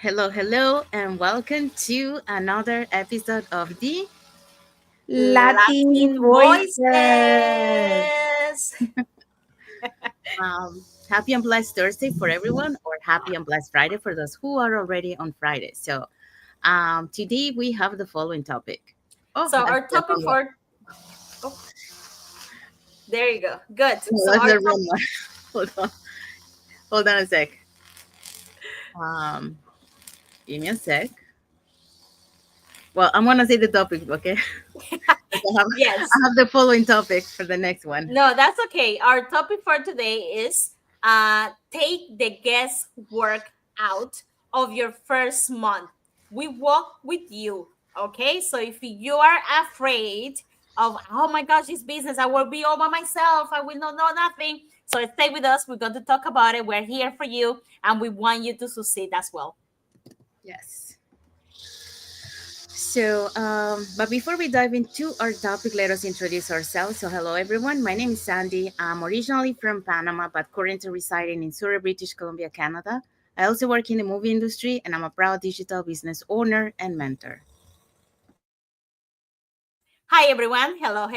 Hello, and welcome to another episode of the Latin voices. Happy and Blessed Thursday for everyone, or Happy and Blessed Friday for those who are already on Friday. So, today we have the following topic. Oh, So that's our the topic wrong one. for oh, there you go. Good. No, So that's our the top wrong one. Hold on a sec. Um, Give me a sec. Well, I'm gonna say the topic, okay? I yes. have the following topic for the next one. No, that's okay. Our topic for today is take the guesswork out of your first month. We walk with you. Okay. So if you are afraid of, oh my gosh, this business, I will be all by myself, I will not know nothing. So stay with us. We're going to talk about it. We're here for you and we want you to succeed as well. Yes. So, but before we dive into our topic, let us introduce ourselves. So, hello everyone. My name is Sandy. I'm originally from Panama, but currently residing in Surrey, British Columbia, Canada. I also work in the movie industry, and I'm a proud digital business owner and mentor. Hi, everyone. Hello.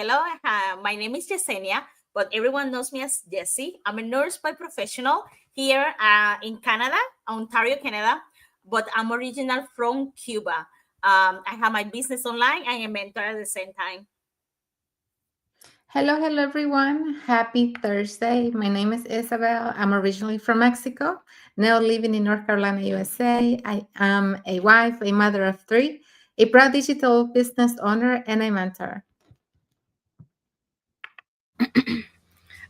My name is Yesenia, but everyone knows me as Jessie. I'm a nurse by professional here in Canada, Ontario, Canada, but I'm original from Cuba. I have my business online and a mentor at the same time. Hello, everyone. Happy Thursday. My name is Isabel. I'm originally from Mexico, now living in North Carolina, USA. I am a wife, a mother of three, a proud digital business owner, and a mentor.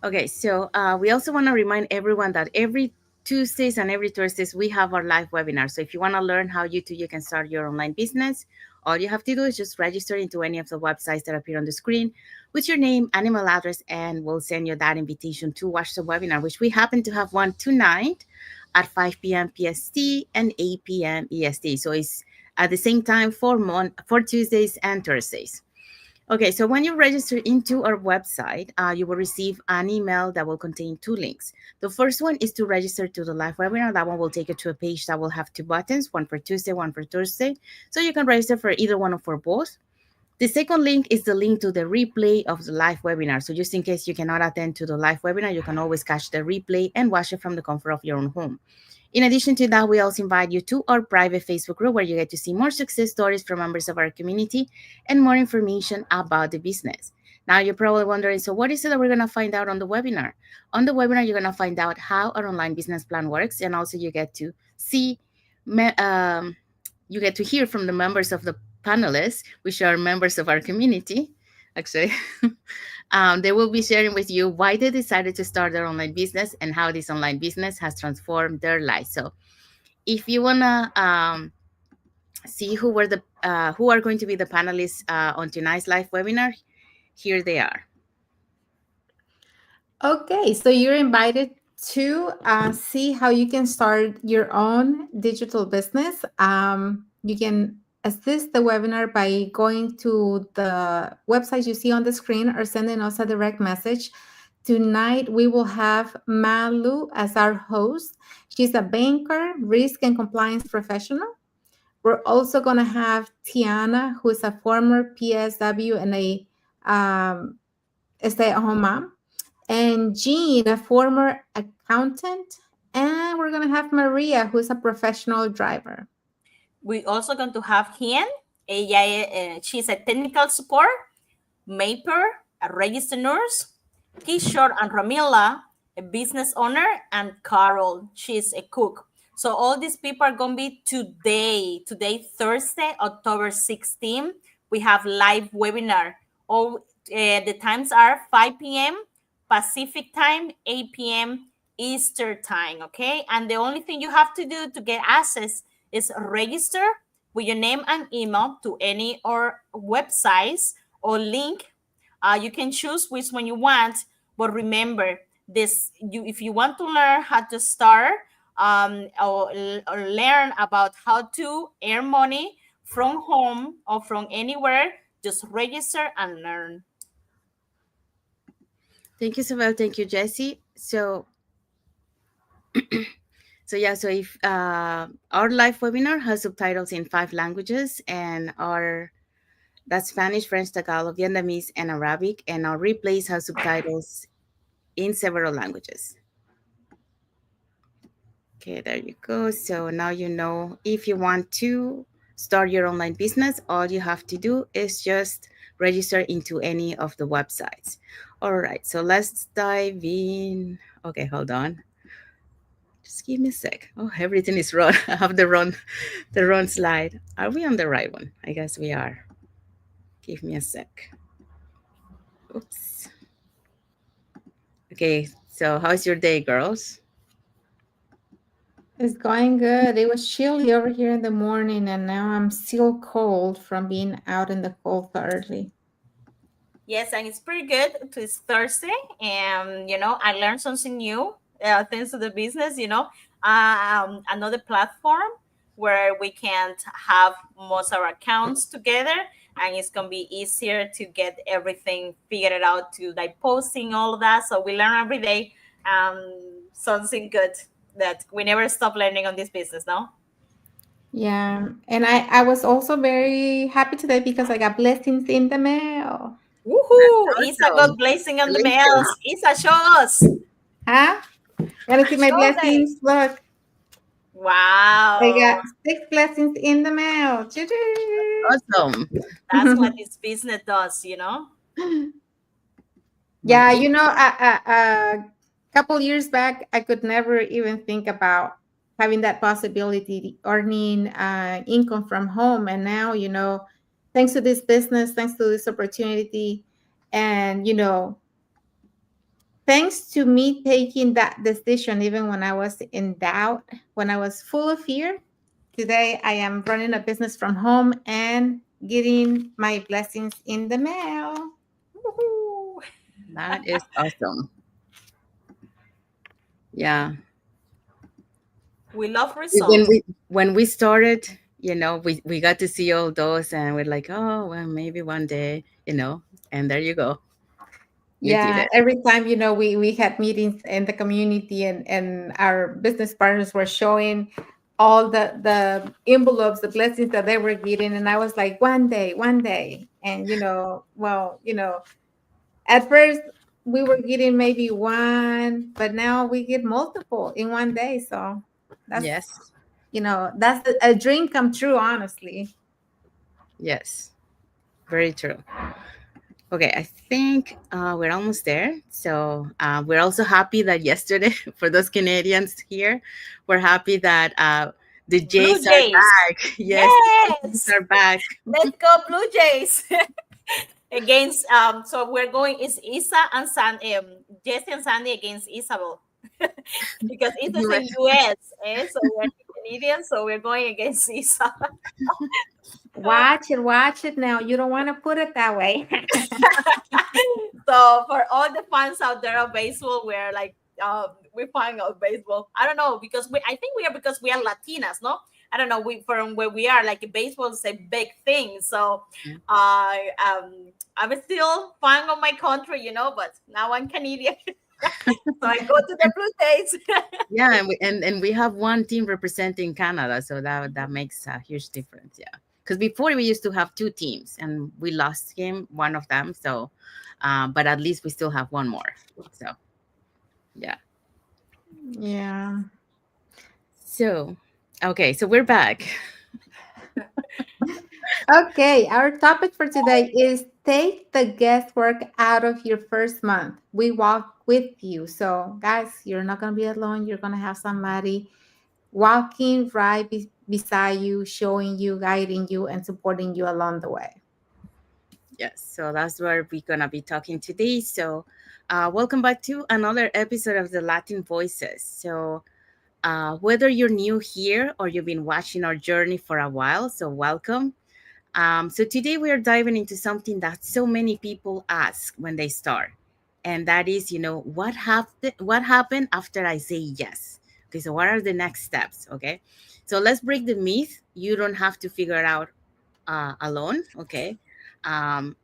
Okay, so we also want to remind everyone that every Tuesdays and every Thursdays we have our live webinar. So if you want to learn how you can start your online business, all you have to do is just register into any of the websites that appear on the screen with your name and email address, and we'll send you that invitation to watch the webinar, which we happen to have one tonight at 5 p.m. PST and 8 p.m. EST. So it's at the same time for Tuesdays and Thursdays. Okay, so when you register into our website, you will receive an email that will contain two links. The first one is to register to the live webinar. That one will take you to a page that will have two buttons, one for Tuesday, one for Thursday. So you can register for either one or for both. The second link is the link to the replay of the live webinar. So just in case you cannot attend to the live webinar, you can always catch the replay and watch it from the comfort of your own home. In addition to that, we also invite you to our private Facebook group where you get to see more success stories from members of our community and more information about the business. Now, you're probably wondering, so what is it that we're going to find out on the webinar? On the webinar, you're going to find out how our online business plan works, and also you get to see, you get to hear from the members of the panelists, which are members of our community, actually. They will be sharing with you why they decided to start their online business and how this online business has transformed their life. So, if you wanna see who are going to be the panelists on tonight's live webinar, here they are. Okay, so you're invited to see how you can start your own digital business. You can assist the webinar by going to the website you see on the screen or sending us a direct message. Tonight, we will have Malu as our host. She's a banker, risk and compliance professional. We're also going to have Tiana, who is a former PSW and a stay-at-home mom, and Jean, a former accountant, and we're going to have Maria, who's a professional driver. We also going to have Hien. She's a technical support, Maper, a registered nurse, Kishore and Ramila, a business owner, and Carol, she's a cook. So all these people are going to be today, Thursday, October 16. We have live webinar. All the times are 5 p.m. Pacific time, 8 p.m. Eastern time, okay? And the only thing you have to do to get access is register with your name and email to any or websites or link. You can choose which one you want, but remember this: if you want to learn how to start or learn about how to earn money from home or from anywhere, just register and learn. Thank you, Isabel. Thank you, Jesse. So yeah, so if our live webinar has subtitles in 5 languages, and our that's Spanish, French, Tagalog, Vietnamese, and Arabic, and our replays have subtitles in several languages. Okay, there you go. So now you know, if you want to start your online business, all you have to do is just register into any of the websites. All right, so let's dive in. Okay, hold on. Just give me a sec. Oh, everything is wrong. I have the wrong slide. Are we on the right one? I guess we are. Give me a sec. Oops. Okay, so how's your day, girls? It's going good. It was chilly over here in the morning, and now I'm still cold from being out in the cold thoroughly. Yes, and it's pretty good. It's Thursday, and I learned something new thanks to the business. Another platform where we can have most of our accounts together, and it's gonna be easier to get everything figured out to like posting all of that. So we learn every day. Something good that we never stop learning on this business. No. Yeah, and I was also very happy today because I got blessings in the mail. Woohoo! Isa Awesome. got blazing on the Congratulations. mails. Isa, show us. Huh? Want to see my Show them. blessings? Look, I Wow. got 6 blessings in the mail. Choo-choo. Awesome. That's what this business does. Yeah, Okay. a couple years back, I could never even think about having that possibility, earning income from home. And now, thanks to this business, thanks to this opportunity, and, thanks to me taking that decision, even when I was in doubt, when I was full of fear, today I am running a business from home and getting my blessings in the mail. Woohoo. That is awesome. Yeah. We love When results. we started, we got to see all those, and we're like, oh well, maybe one day, and there you go. You did Yeah, it. every time, we had meetings in the community, and our business partners were showing all the envelopes, the blessings that they were getting. And I was like, one day, one day. And, well, at first we were getting maybe one, but now we get multiple in one day. So that's, Yes. that's a dream come true, honestly. Yes. Very true. Okay, I think we're almost there. So we're also happy that yesterday, for those Canadians here, we're happy that the Blue Jays are Jays. back. Yes, the Jays Yes. are back. Let's go Blue Jays. Against so we're going is Isa and Jesse and Sandy against Isabel. Because Isa's in US, so we're Canadian, so we're going against Isa. Watch it now. You don't want to put it that way. So for all the fans out there of baseball, we're like we're fans of baseball. I don't know because I think we are because we are Latinas, no? I don't know. We from where we are, like baseball is a big thing. So I'm still fan of my country, but now I'm Canadian. So I go to the Blue Jays. Yeah, and we have one team representing Canada, so that makes a huge difference. Yeah, because before we used to have 2 teams, and we lost one of them. So, but at least we still have one more. So, yeah. Yeah. So, okay, so we're back. Okay, our topic for today is take the guesswork out of your first month. We walk with you. So, guys, you're not going to be alone. You're going to have somebody walking right beside you, showing you, guiding you, and supporting you along the way. Yes, so that's where we're gonna be talking today. So, welcome back to another episode of the Latin Voices. So, whether you're new here or you've been watching our journey for a while, so welcome. So today we are diving into something that so many people ask when they start, and that is, what happened after I say yes? Okay, so what are the next steps? Okay, so let's break the myth. You don't have to figure it out alone. Okay, um,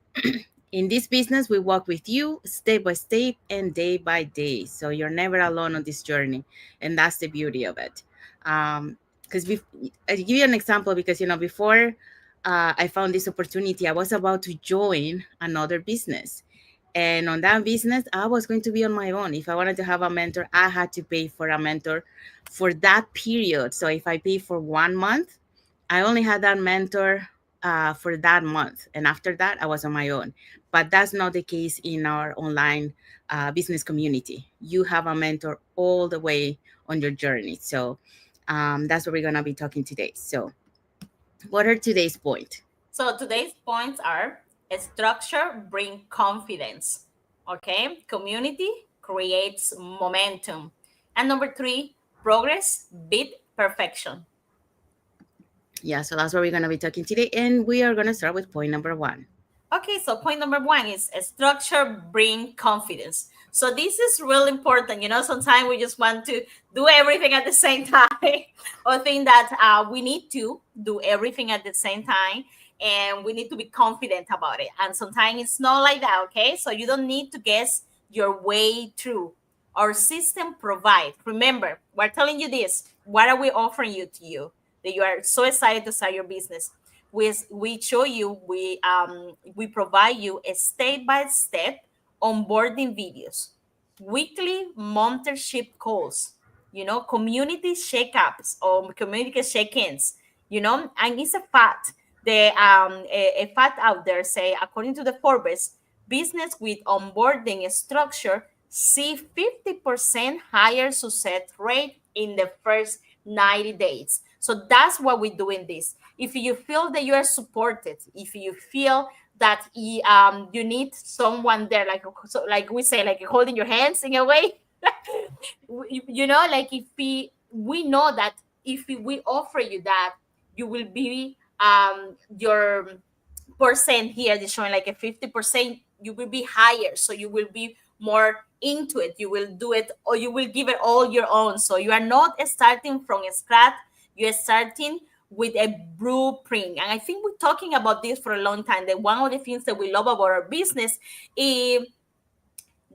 in this business, we walk with you step by step and day by day. So you're never alone on this journey, and that's the beauty of it. Because I give you an example, because before I found this opportunity, I was about to join another business, and on that business I was going to be on my own. If I wanted to have a mentor, I had to pay for a mentor for that period. So if I pay for 1 month, I only had that mentor for that month, and after that I was on my own. But that's not the case in our online business community. You have a mentor all the way on your journey. So that's what we're going to be talking today. So what are today's point? So today's points are: structure bring confidence. Okay, community creates momentum. And number three, progress beat perfection. Yeah, so that's what we're going to be talking today, and we are going to start with point number one. Okay, so point number one is structure bring confidence. So this is really important. Sometimes we just want to do everything at the same time, or think that we need to do everything at the same time, and we need to be confident about it. And sometimes it's not like that. Okay, so you don't need to guess your way through. Our system provide. Remember, we're telling you this. What are we offering to you that you are so excited to start your business? We show you, we provide you a step-by-step onboarding videos, weekly mentorship calls, community shake-ups or community check-ins, and it's a fact. A fact out there say, according to the Forbes, business with onboarding structure see 50% higher success rate in the first 90 days. So that's what we do in this. If you feel that you are supported, if you feel that you need someone there, like we say, like holding your hands in a way, like if we know that if we offer you that, you will be your percent here is showing like a 50%, you will be higher, so you will be more into it, you will do it, or you will give it all your own. So you are not starting from scratch, you're starting with a blueprint. And I think we're talking about this for a long time, that one of the things that we love about our business is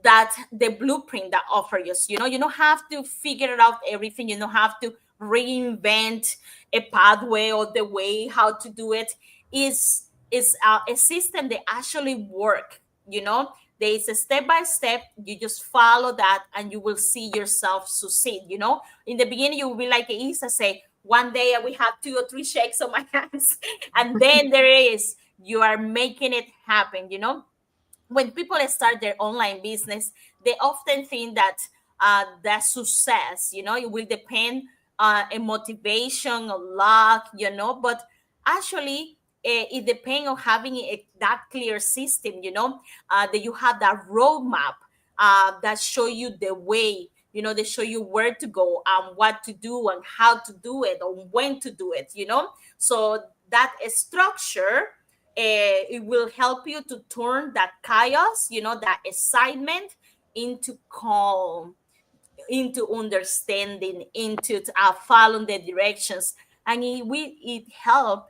that the blueprint that offers you. You don't have to figure out everything. You don't have to reinvent a pathway or the way how to do it. Is a system that actually work. There is a step by step. You just follow that, and you will see yourself succeed. In the beginning, you will be like Isa say, one day we have 2 or 3 shakes on my hands, and then there is you are making it happen. When people start their online business, they often think that the success, it will depend on a motivation or luck, but actually it depends on having that clear system, that you have that roadmap that show you the way, they show you where to go and what to do and how to do it or when to do it, so that structure, it will help you to turn that chaos, that excitement into calm, into understanding, into following the directions. And it help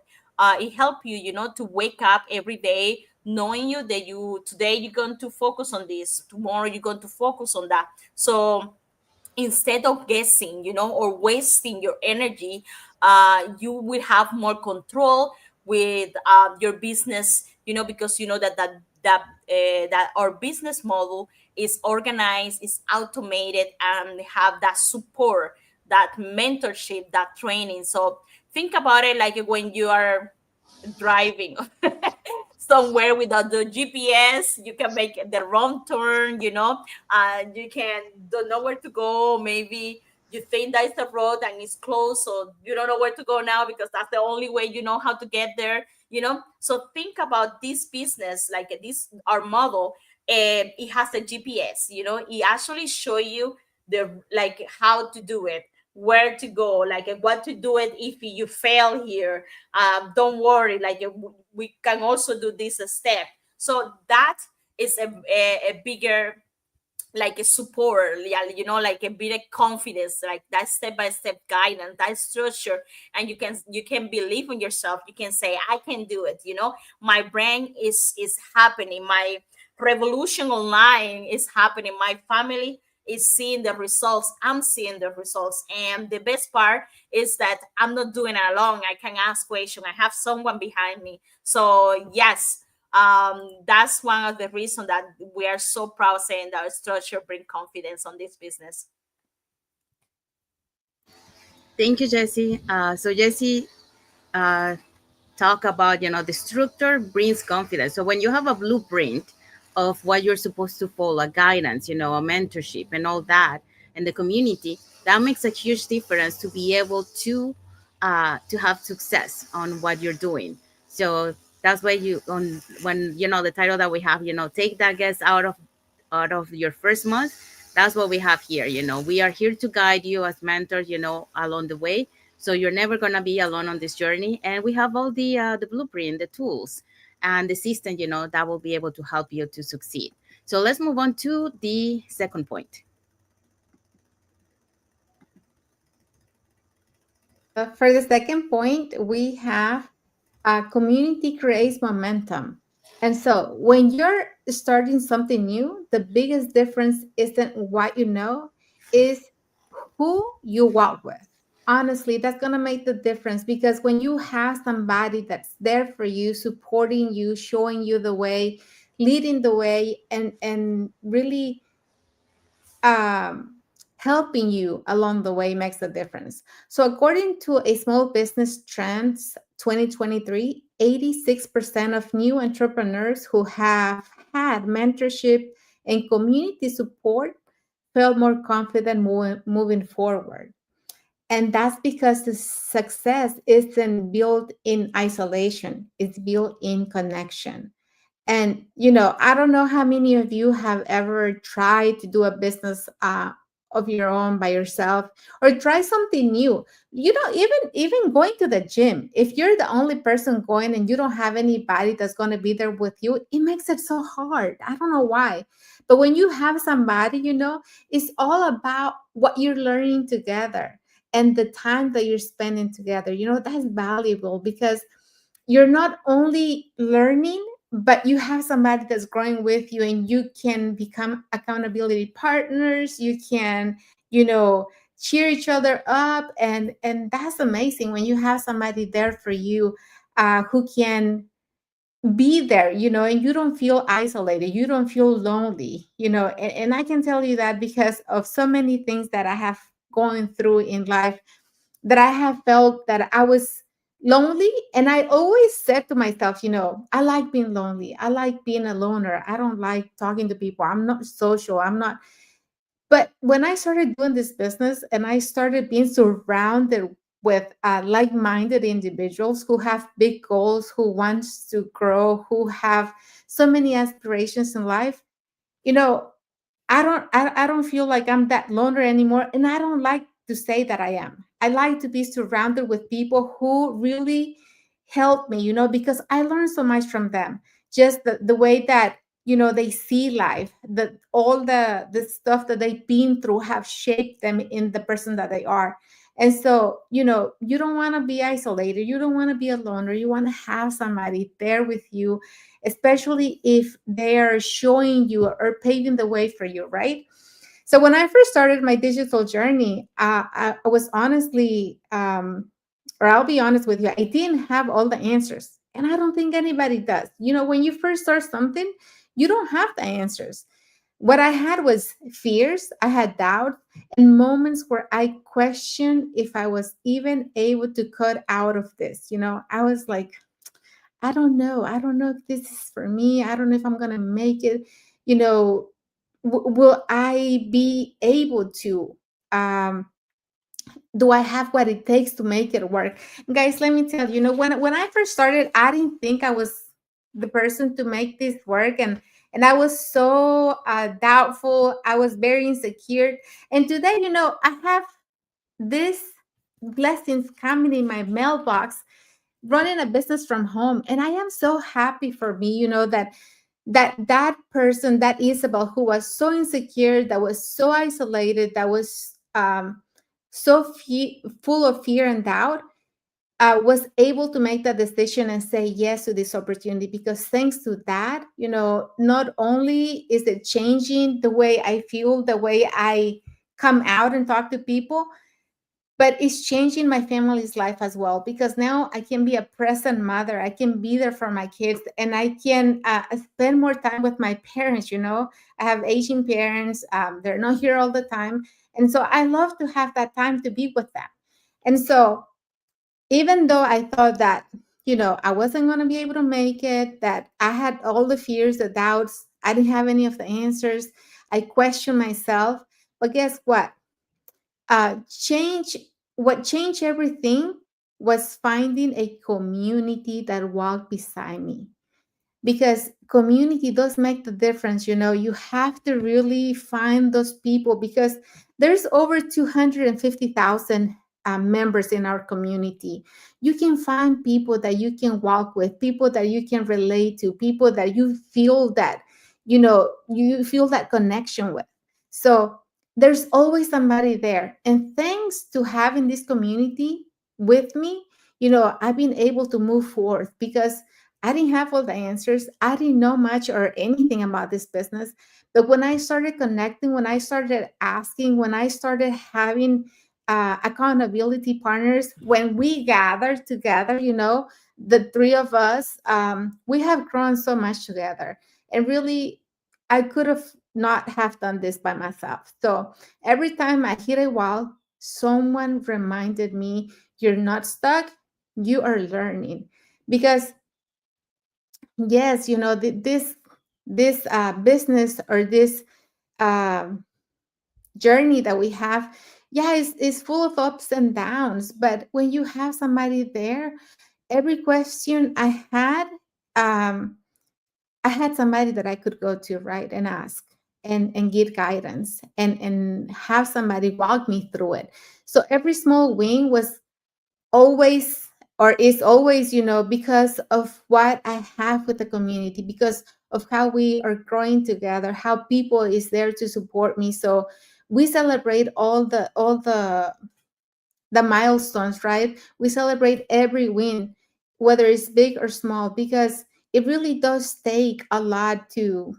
you, to wake up every day knowing you that you today you're going to focus on this, tomorrow you're going to focus on that. So instead of guessing, or wasting your energy, you will have more control with your business, because you know that our business model is organized, is automated, and have that support, that mentorship, that training. So think about it like when you are driving somewhere without the GPS, you can make the wrong turn, you can don't know where to go. Maybe you think that's the road and it's closed, so you don't know where to go now because that's the only way you know how to get there, So think about this business, like this, our model, and it has a GPS, it actually show you the like how to do it, where to go, like what to do it if you fail here. Don't worry, like we can also do this step. So that is a bigger, like a support, yeah, like a bit of confidence, like that step-by-step guidance, that structure. And you can believe in yourself, you can say, I can do it, my brain is happening, my revolution online is happening, my family is seeing the results. I'm seeing the results. And the best part is that I'm not doing it alone. I can ask questions. I have someone behind me. So yes, that's one of the reasons that we are so proud saying that our structure bring confidence on this business. Thank you, Jesse. So Jesse, uh, talk about, the structure brings confidence. So when you have a blueprint of what you're supposed to follow, a guidance, a mentorship and all that, and the community, that makes a huge difference to be able to have success on what you're doing. So that's why you on when the title that we have, take that guess out of your first month. That's what we have here. We are here to guide you as mentors, along the way, so you're never gonna be alone on this journey. And we have all the blueprint, the tools, and the system, that will be able to help you to succeed. So let's move on to the second point. For the second point, we have community creates momentum. And so when you're starting something new, the biggest difference isn't what you know, is who you walk with. Honestly, that's going to make the difference, because when you have somebody that's there for you, supporting you, showing you the way, leading the way, and really um, helping you along the way, makes a difference. So, according to a Small Business Trends 2023, 86% of new entrepreneurs who have had mentorship and community support felt more confident moving forward. And that's because the success isn't built in isolation, it's built in connection. And I don't know how many of you have ever tried to do a business of your own by yourself, or try something new. Even going to the gym, if you're the only person going and you don't have anybody that's going to be there with you, it makes it so hard. I don't know why. But when you have somebody, it's all about what you're learning together and the time that you're spending together. That's valuable, because you're not only learning, but you have somebody that's growing with you, and you can become accountability partners. You can, cheer each other up, and that's amazing when you have somebody there for you, who can be there, and you don't feel isolated, you don't feel lonely, and I can tell you that because of so many things that I have going through in life, that I have felt that I was lonely. And I always said to myself, I like being lonely. I like being a loner. I don't like talking to people. I'm not social. I'm not. But when I started doing this business and I started being surrounded with like-minded individuals who have big goals, who wants to grow, who have so many aspirations in life, you know, I don't feel like I'm that loner anymore. And I don't like to say that I am. I like to be surrounded with people who really help me, because I learn so much from them. Just the way that, they see life, that all the stuff that they've been through have shaped them in the person that they are. And so, you don't want to be isolated. You don't want to be a loner. You want to have somebody there with you, especially if they are showing you or paving the way for you, right? So when I first started my digital journey, I was honestly, or I'll be honest with you, I didn't have all the answers. And I don't think anybody does. When you first start something, you don't have the answers. What I had was fears, I had doubt, and moments where I questioned if I was even able to cut out of this. I was like, I don't know. I don't know if this is for me. I don't know if I'm going to make it. You know, will I be able to? Um, do I have what it takes to make it work? Guys, let me tell you, when I first started, I didn't think I was the person to make this work. And I was so doubtful. I was very insecure. And today, I have this blessings coming in my mailbox, running a business from home. And I am so happy for me, that person, that Isabel, who was so insecure, that was so isolated, that was so full of fear and doubt, was able to make that decision and say yes to this opportunity, because thanks to that, not only is it changing the way I feel, the way I come out and talk to people, but it's changing my family's life as well, because now I can be a present mother. I can be there for my kids, and I can spend more time with my parents. I have Asian parents. They're not here all the time, and so I love to have that time to be with them. And so even though I thought that, I wasn't going to be able to make it, that I had all the fears, the doubts, I didn't have any of the answers, I questioned myself. But guess what? Change what changed everything was finding a community that walked beside me, because community does make the difference. You have to really find those people, because there's over 250,000 members in our community. You can find people that you can walk with, people that you can relate to, people that you feel that connection with. So there's always somebody there, and thanks to having this community with me, I've been able to move forward, because I didn't have all the answers. I didn't know much or anything about this business. But when I started connecting, when I started asking, when I started having accountability partners, when we gathered together, the three of us, we have grown so much together. And really, I could have not have done this by myself. So every time I hit a wall, someone reminded me, you're not stuck, you are learning. Because yes, this business, or this um, journey that we have, yeah, is full of ups and downs. But when you have somebody there, every question um, I had somebody that I could go to, right, and ask and get guidance, and have somebody walk me through it. So every small win was always, or is always, because of what I have with the community, because of how we are growing together, how people is there to support me. So we celebrate all the milestones, right? We celebrate every win, whether it's big or small, because it really does take a lot to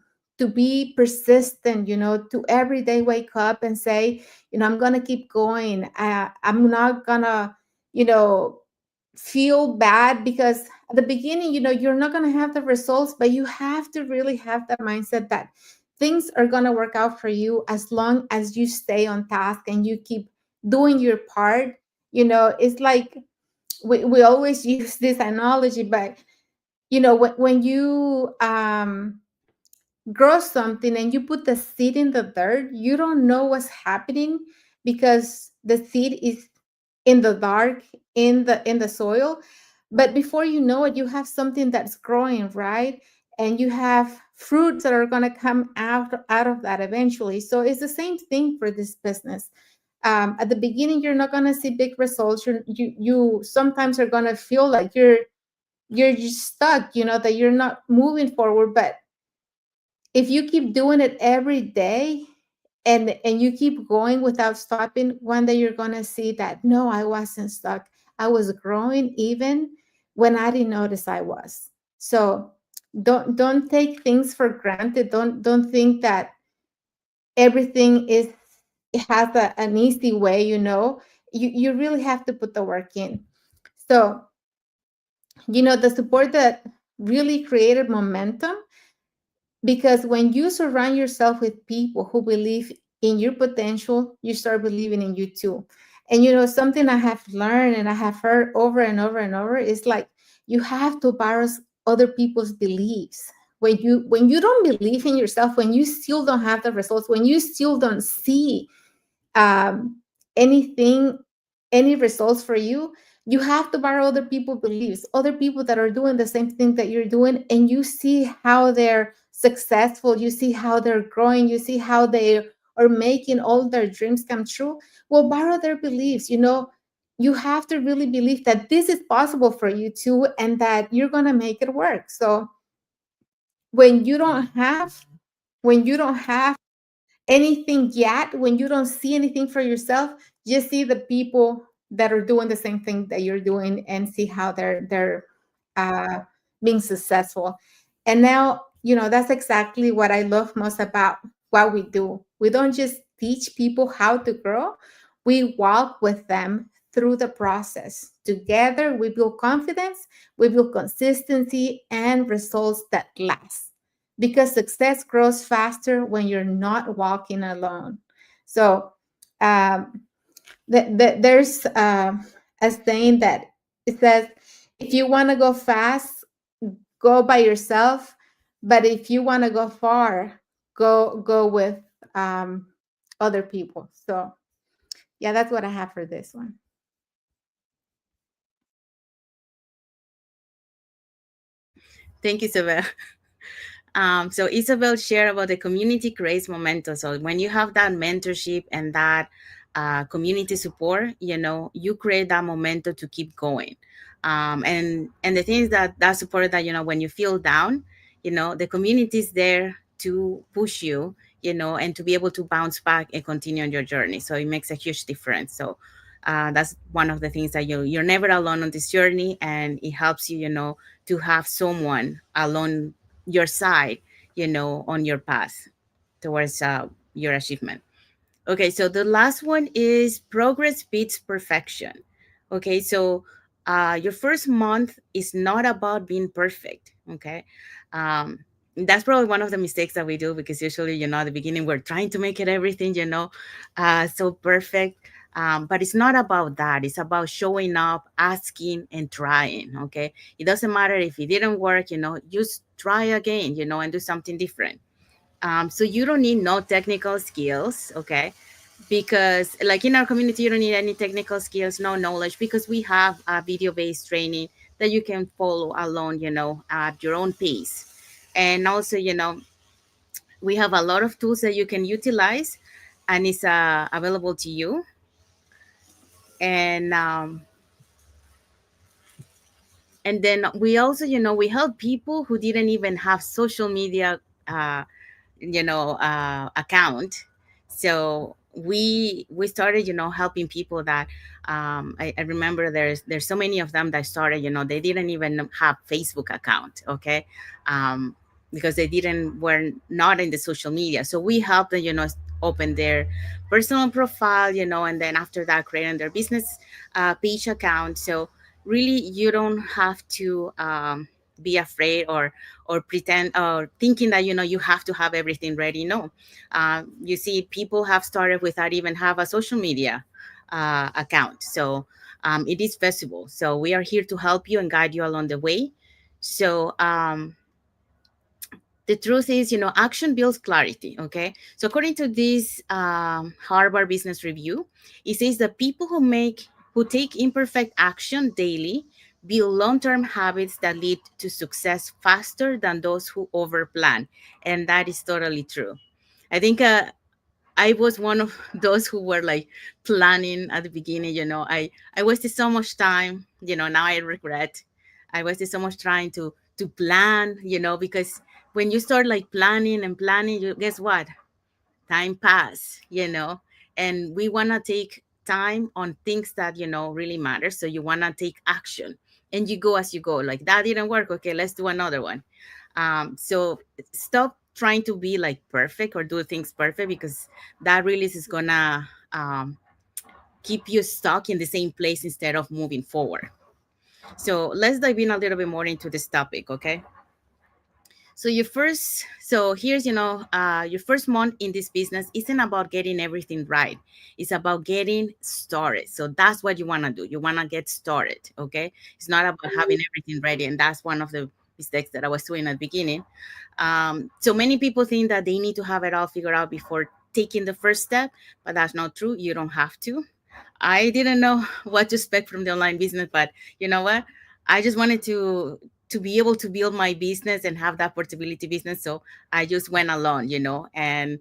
be persistent, to every day wake up and say, I'm gonna keep going. I'm not gonna, you know, feel bad, because at the beginning, you're not gonna have the results, but you have to really have that mindset that things are gonna work out for you as long as you stay on task and you keep doing your part. It's like we always use this analogy, but when you grow something and you put the seed in the dirt, you don't know what's happening, because the seed is in the dark, in the soil. But before you know it, you have something that's growing, right? And you have fruits that are going to come out of that eventually. So it's the same thing for this business. At the beginning, you're not going to see big results. You sometimes are going to feel like you're just stuck, that you're not moving forward. But if you keep doing it every day, and you keep going without stopping, one day you're going to see that, no, I wasn't stuck. I was growing even when I didn't notice I was. So don't take things for granted. Don't think that everything it has an easy way. You really have to put the work in. So the support that really created momentum, because when you surround yourself with people who believe in your potential, you start believing in you too. And something I have learned and I have heard over and over and over is like, you have to borrow other people's beliefs. When you don't believe in yourself, when you still don't have the results, when you still don't see um, anything, any results for you, you have to borrow other people's beliefs, other people that are doing the same thing that you're doing, and you see how they're successful, you see how they're growing, you see how they are making all their dreams come true. Well, borrow their beliefs. You have to really believe that this is possible for you too, and that you're going to make it work. So when you don't have anything yet, when you don't see anything for yourself, just see the people that are doing the same thing that you're doing and see how they're uh, being successful. And now, that's exactly what I love most about what we do. We don't just teach people how to grow, we walk with them through the process. Together, we build confidence, we build consistency, and results that last. Because success grows faster when you're not walking alone. So, um, there's a saying that it says, if you want to go fast, go by yourself, but if you want to go far, go with um, other people. So yeah, that's what I have for this one. Thank you, Isabel. So Isabel shared about the community creates momentum. So when you have that mentorship and that community support, you create that momentum to keep going. And the thing is that support that, when you feel down, the community is there to push you, and to be able to bounce back and continue on your journey. So it makes a huge difference. So that's one of the things that you're never alone on this journey, and it helps you, to have someone along your side, on your path towards your achievement. Okay, so the last one is progress beats perfection. Okay, so your first month is not about being perfect. Okay, um, that's probably one of the mistakes that we do, because usually, at the beginning, we're trying to make it everything, so perfect. But it's not about that. It's about showing up, asking, and trying. Okay, it doesn't matter if it didn't work. Just try again. And do something different. So you don't need no technical skills. Okay, because like in our community, you don't need any technical skills, no knowledge, because we have a video-based training that you can follow along, at your own pace. And also, we have a lot of tools that you can utilize, and it's available to you. And um, and then we also, we help people who didn't even have social media uh, account. So we started, helping people that I remember there's so many of them that started, they didn't even have Facebook account. Okay, um, because they didn't were not in the social media. So we help them, open their personal profile, and then after that creating their business page account. So really, you don't have to be afraid or pretend or thinking that, you have to have everything ready. No, you see, people have started without even have a social media account. So it is feasible. So we are here to help you and guide you along the way. So the truth is, action builds clarity. Okay, so according to this Harvard Business Review, it says that people who take imperfect action daily build long-term habits that lead to success faster than those who overplan. And that is totally true. I think I was one of those who were like planning at the beginning. I wasted so much time. Now I regret. I wasted so much trying to plan. Because when you start like planning and planning, you guess what? Time pass. And we wanna take time on things that really matter. So you wanna take action, and you go as you go. Like that didn't work. Okay, let's do another one. So stop trying to be like perfect or do things perfect, because that really is gonna keep you stuck in the same place instead of moving forward. So let's dive in a little bit more into this topic. Okay, so here's, your first month in this business isn't about getting everything right. It's about getting started. So that's what you want to do. You want to get started. Okay, it's not about having everything ready. And that's one of the mistakes that I was doing at the beginning. So many people think that they need to have it all figured out before taking the first step, but that's not true. You don't have to. I didn't know what to expect from the online business, but you know what? I just wanted to be able to build my business and have that portability business. So I just went along, and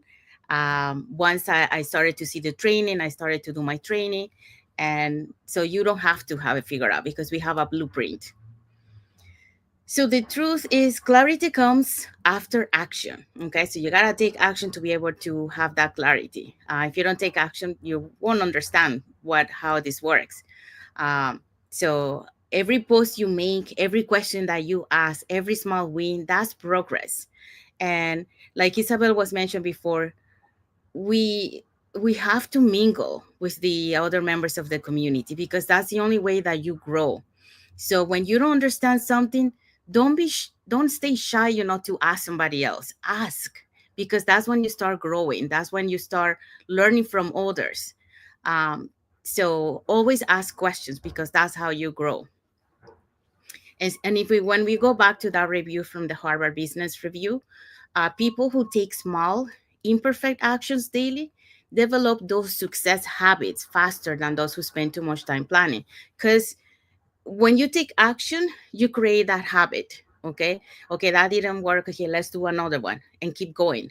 once I started to see the training, I started to do my training. And so you don't have to have it figured out, because we have a blueprint. So the truth is, clarity comes after action. Okay, so you gotta take action to be able to have that clarity. If you don't take action, you won't understand how this works. So every post you make, every question that you ask, every small win, that's progress. And like Isabel was mentioned before, we we have to mingle with the other members of the community because that's the only way that you grow. So when you don't understand something, don't stay shy, to ask somebody else. Ask, because that's when you start growing. That's when you start learning from others. Um, so always ask questions because that's how you grow. And if we when we go back to that review from the Harvard Business Review, people who take small, imperfect actions daily develop those success habits faster than those who spend too much time planning. Because when you take action, you create that habit. Okay, that didn't work. Okay, let's do another one and keep going.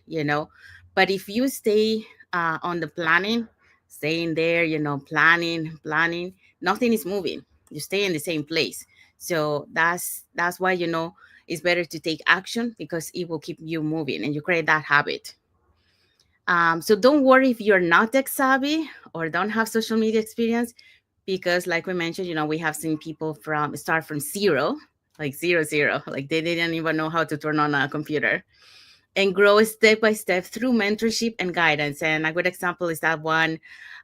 But if you stay on the planning, staying there, planning, nothing is moving. You stay in the same place. So that's why it's better to take action because it will keep you moving and you create that habit. So don't worry if you're not tech savvy or don't have social media experience, because like we mentioned, we have seen people from start from zero, like zero zero, like they didn't even know how to turn on a computer, and grow step by step through mentorship and guidance. And a good example is that one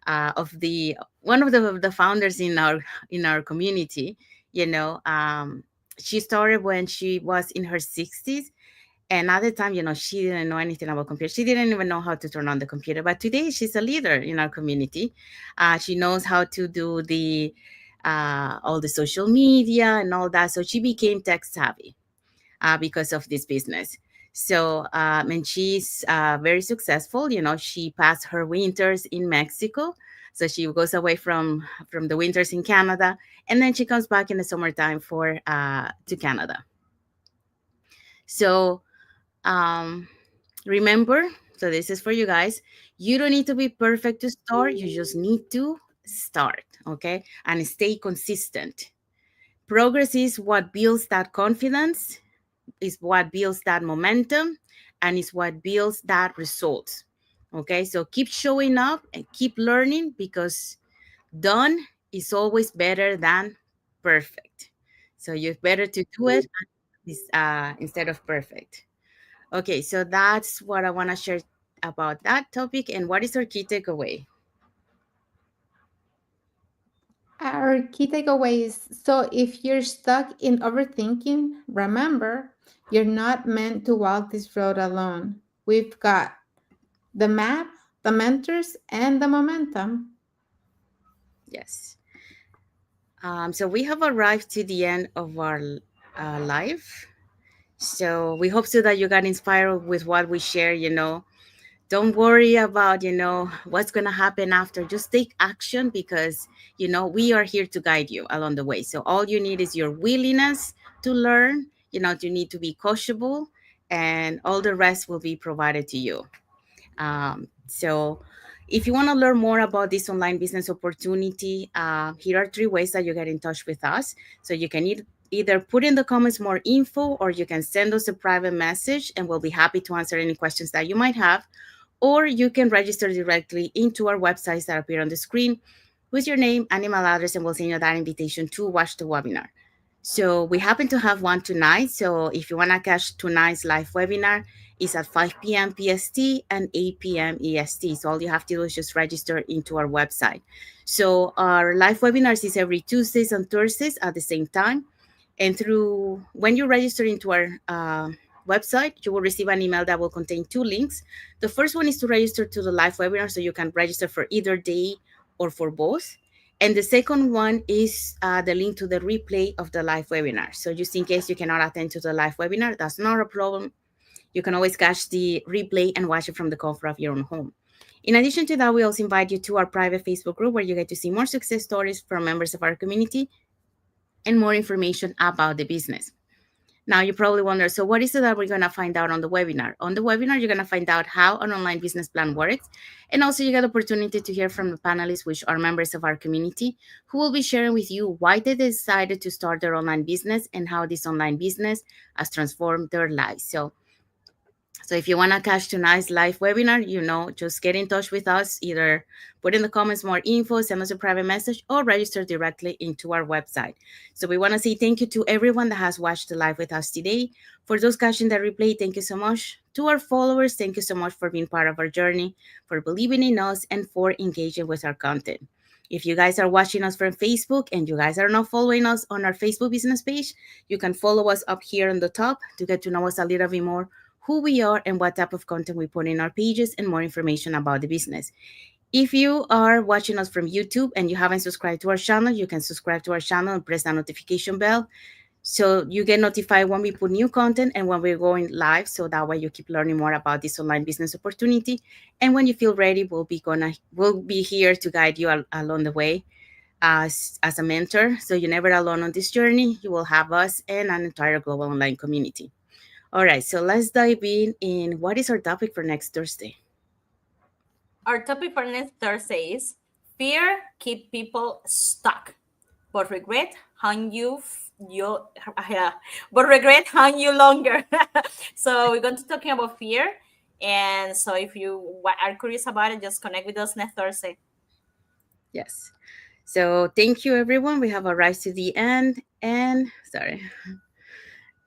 of the founders in our community. She started when she was in her 60s, and at the time, she didn't know anything about computers. She didn't even know how to turn on the computer. But today, she's a leader in our community. She knows how to do the all the social media and all that. So she became tech savvy because of this business. So and she's very successful. She passed her winters in Mexico. So she goes away from the winters in Canada, and then she comes back in the summertime for to Canada. So um, remember, so this is for you guys. You don't need to be perfect to start. You just need to start, okay? And stay consistent. Progress is what builds that confidence, is what builds that momentum, and is what builds that result. Okay, so keep showing up and keep learning because done is always better than perfect. So you're better to do it instead of perfect. Okay, so that's what I want to share about that topic. And what is our key takeaway? Our key takeaways. So, if you're stuck in overthinking, remember you're not meant to walk this road alone. We've got the map, the mentors, and the momentum. Yes. So we have arrived to the end of our life. So we hope so that you got inspired with what we share. Don't worry about what's going to happen after. Just take action because we are here to guide you along the way. So all you need is your willingness to learn. You need to be coachable, and all the rest will be provided to you. So if you want to learn more about this online business opportunity, here are 3 ways that you get in touch with us. So you can either put in the comments more info, or you can send us a private message and we'll be happy to answer any questions that you might have. Or you can register directly into our websites that appear on the screen with your name and email address, and we'll send you that invitation to watch the webinar. So we happen to have one tonight. So if you want to catch tonight's live webinar, it's at 5 p.m. PST and 8 p.m. EST. So all you have to do is just register into our website. So our live webinars is every Tuesdays and Thursdays at the same time. And when you register into our website, you will receive an email that will contain 2 links. The first one is to register to the live webinar, so you can register for either day or for both. And the second one is the link to the replay of the live webinar. So just in case you cannot attend to the live webinar, that's not a problem. You can always catch the replay and watch it from the comfort of your own home. In addition to that, we also invite you to our private Facebook group where you get to see more success stories from members of our community and more information about the business. Now, you probably wonder, so what is it that we're going to find out on the webinar? On the webinar, you're going to find out how an online business plan works. And also you get the opportunity to hear from the panelists, which are members of our community, who will be sharing with you why they decided to start their online business and how this online business has transformed their lives. So So if you want to catch tonight's live webinar, just get in touch with us. Either put in the comments more info, send us a private message, or register directly into our website. So we want to say thank you to everyone that has watched the live with us today. For those catching the replay, thank you so much. To our followers, thank you so much for being part of our journey, for believing in us, and for engaging with our content. If you guys are watching us from Facebook and you guys are not following us on our Facebook business page, you can follow us up here on the top to get to know us a little bit more, who we are and what type of content we put in our pages, and more information about the business. If you are watching us from YouTube and you haven't subscribed to our channel, you can subscribe to our channel and press the notification bell so you get notified when we put new content and when we're going live. So that way you keep learning more about this online business opportunity. And when you feel ready, we'll be here to guide you along the way as a mentor. So you're never alone on this journey. You will have us and an entire global online community. All right, so let's dive in. What is our topic for next Thursday? Our topic for next Thursday is fear keep people stuck, but regret haunt you but regret haunt you longer. So we're going to talking about fear, and so if you are curious about it, just connect with us next Thursday. Yes. So thank you, everyone. We have arrived to the end, and sorry.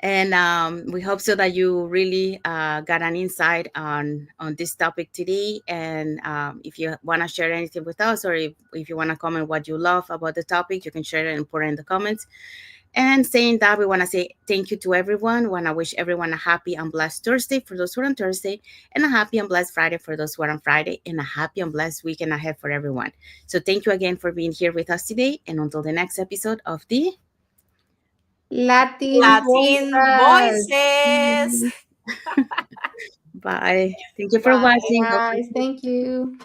And we hope so that you really got an insight on this topic today. And if you want to share anything with us, or if you want to comment what you love about the topic, you can share it and put it in the comments. And saying that, we want to say thank you to everyone. Want to wish everyone a happy and blessed Thursday for those who are on Thursday, and a happy and blessed Friday for those who are on Friday, and a happy and blessed weekend ahead for everyone. So thank you again for being here with us today, and until the next episode of the Latin Latin voices. voices. Bye. Thank you for Bye. watching. Guys, thank you.